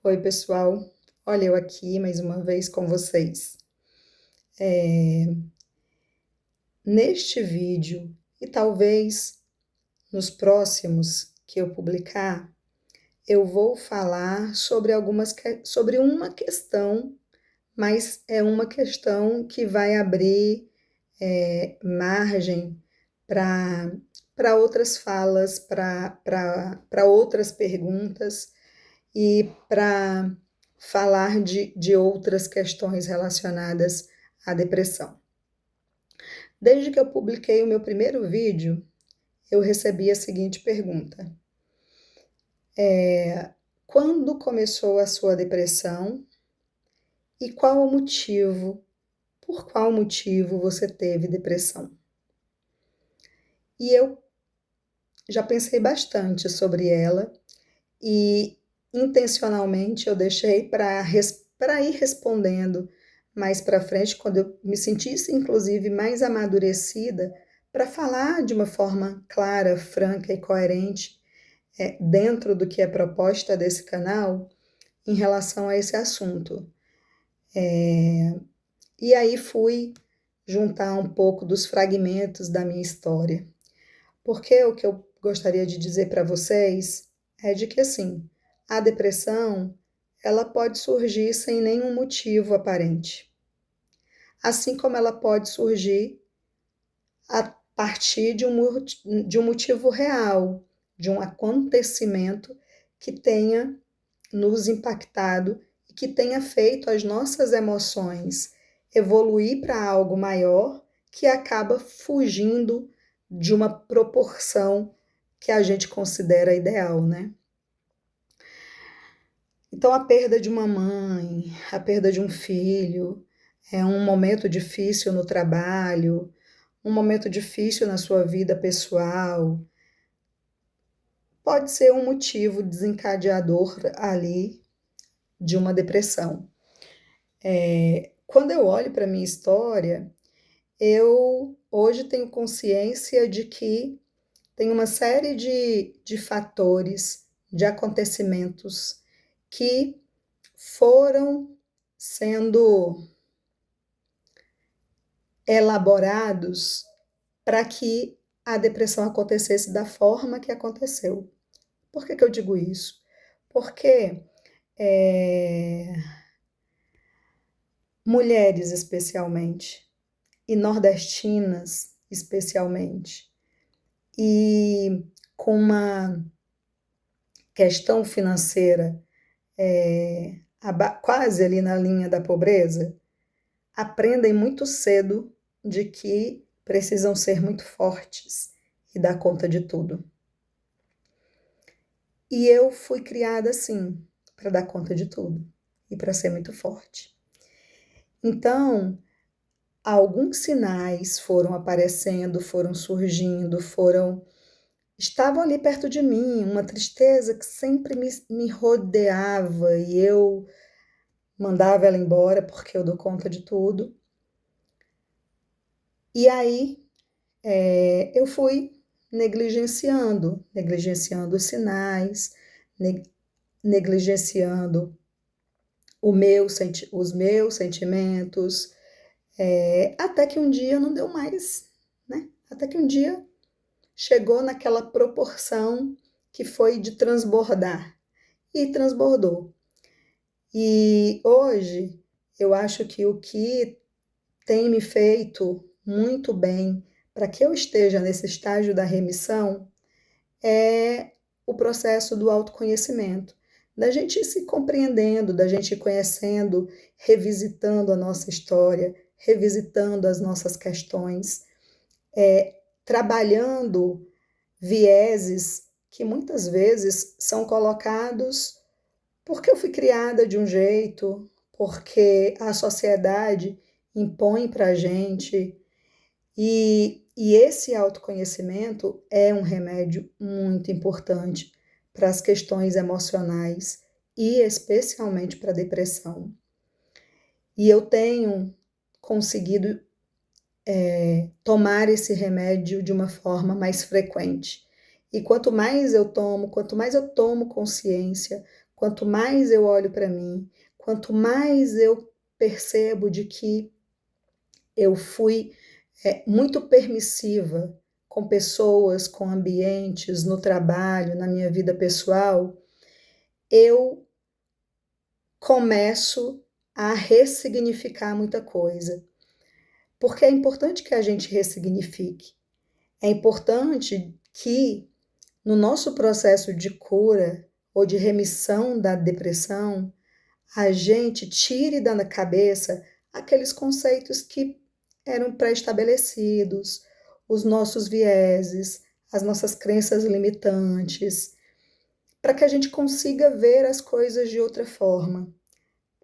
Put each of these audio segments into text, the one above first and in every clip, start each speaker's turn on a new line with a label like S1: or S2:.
S1: Oi, pessoal. Olha, eu aqui mais uma vez com vocês. É, Neste vídeo e talvez nos próximos que eu publicar, eu vou falar sobre sobre uma questão, mas é uma questão que vai abrir margem para outras falas, para outras perguntas e para falar de outras questões relacionadas à depressão. Desde que eu publiquei o meu primeiro vídeo, eu recebi a seguinte pergunta: quando começou a sua depressão e qual o motivo, por qual motivo você teve depressão? E eu já pensei bastante sobre ela e intencionalmente eu deixei para ir respondendo mais para frente, quando eu me sentisse, inclusive, mais amadurecida, para falar de uma forma clara, franca e coerente, dentro do que é proposta desse canal, em relação a esse assunto. E aí fui juntar um pouco dos fragmentos da minha história. Porque o que eu gostaria de dizer para vocês é de que, assim, a depressão, ela pode surgir sem nenhum motivo aparente. Assim como ela pode surgir a partir de um motivo real, de um acontecimento que tenha nos impactado e que tenha feito as nossas emoções evoluir para algo maior que acaba fugindo de uma proporção que a gente considera ideal, né? Então, a perda de uma mãe, a perda de um filho, é um momento difícil no trabalho, um momento difícil na sua vida pessoal, pode ser um motivo desencadeador ali de uma depressão. Quando eu olho para a minha história, eu hoje tenho consciência de que tem uma série de fatores, de acontecimentos que foram sendo elaborados para que a depressão acontecesse da forma que aconteceu. Por que eu digo isso? Porque mulheres, especialmente, e nordestinas, especialmente, e com uma questão financeira quase ali na linha da pobreza, aprendem muito cedo de que precisam ser muito fortes e dar conta de tudo. E eu fui criada assim, para dar conta de tudo e para ser muito forte. Então, alguns sinais foram aparecendo, foram surgindo, estavam ali perto de mim, uma tristeza que sempre me rodeava e eu mandava ela embora porque eu dou conta de tudo. E aí eu fui negligenciando os sinais, negligenciando os meus sentimentos, até que um dia não deu mais, né? Até que um dia chegou naquela proporção que foi de transbordar, e transbordou. E hoje eu acho que o que tem me feito muito bem para que eu esteja nesse estágio da remissão é o processo do autoconhecimento, da gente ir se compreendendo, da gente ir conhecendo, revisitando a nossa história, revisitando as nossas questões, trabalhando vieses que muitas vezes são colocados porque eu fui criada de um jeito, porque a sociedade impõe para a gente. E esse autoconhecimento é um remédio muito importante para as questões emocionais e especialmente para a depressão. E eu tenho conseguido tomar esse remédio de uma forma mais frequente. E quanto mais eu tomo consciência, quanto mais eu olho para mim, quanto mais eu percebo de que eu fui muito permissiva com pessoas, com ambientes, no trabalho, na minha vida pessoal, eu começo a ressignificar muita coisa. Porque é importante que a gente ressignifique. É importante que no nosso processo de cura ou de remissão da depressão, a gente tire da cabeça aqueles conceitos que eram pré-estabelecidos, os nossos vieses, as nossas crenças limitantes, para que a gente consiga ver as coisas de outra forma,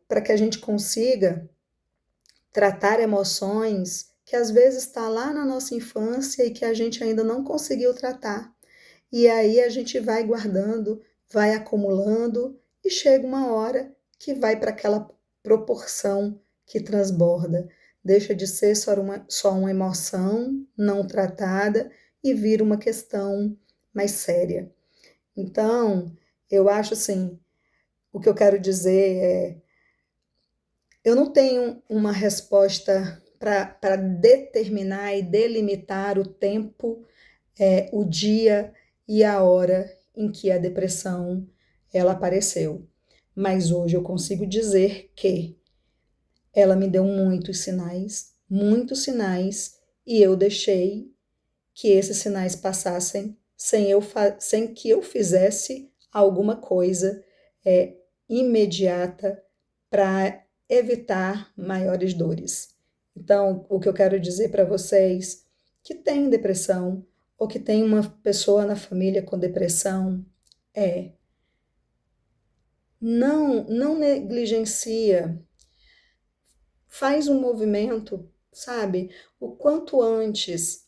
S1: para que a gente consiga tratar emoções que às vezes está lá na nossa infância e que a gente ainda não conseguiu tratar. E aí a gente vai guardando, vai acumulando e chega uma hora que vai para aquela proporção que transborda. Deixa de ser só uma emoção não tratada e vira uma questão mais séria. Então, eu acho assim, o que eu quero dizer é, eu não tenho uma resposta para determinar e delimitar o tempo, o dia e a hora em que a depressão ela apareceu. Mas hoje eu consigo dizer que ela me deu muitos sinais, e eu deixei que esses sinais passassem sem que eu fizesse alguma coisa imediata para evitar maiores dores. Então, o que eu quero dizer para vocês que têm depressão ou que tem uma pessoa na família com depressão é não negligencia, faz um movimento, sabe? O quanto antes,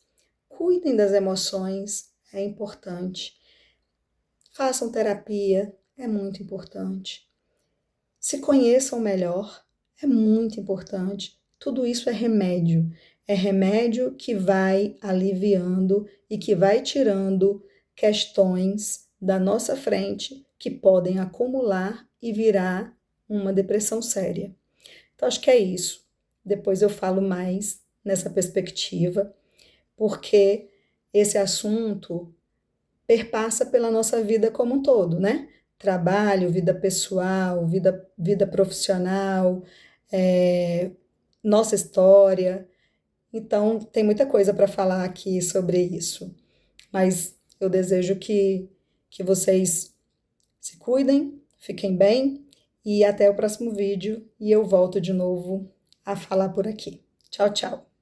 S1: cuidem das emoções, é importante. Façam terapia, é muito importante. Se conheçam melhor, é muito importante. Tudo isso é remédio que vai aliviando e que vai tirando questões da nossa frente que podem acumular e virar uma depressão séria. Então, acho que é isso. Depois eu falo mais nessa perspectiva, porque esse assunto perpassa pela nossa vida como um todo, né? Trabalho, vida pessoal, vida profissional, nossa história. Então, tem muita coisa para falar aqui sobre isso. Mas eu desejo que vocês se cuidem, fiquem bem e até o próximo vídeo. E eu volto de novo a falar por aqui. Tchau, tchau.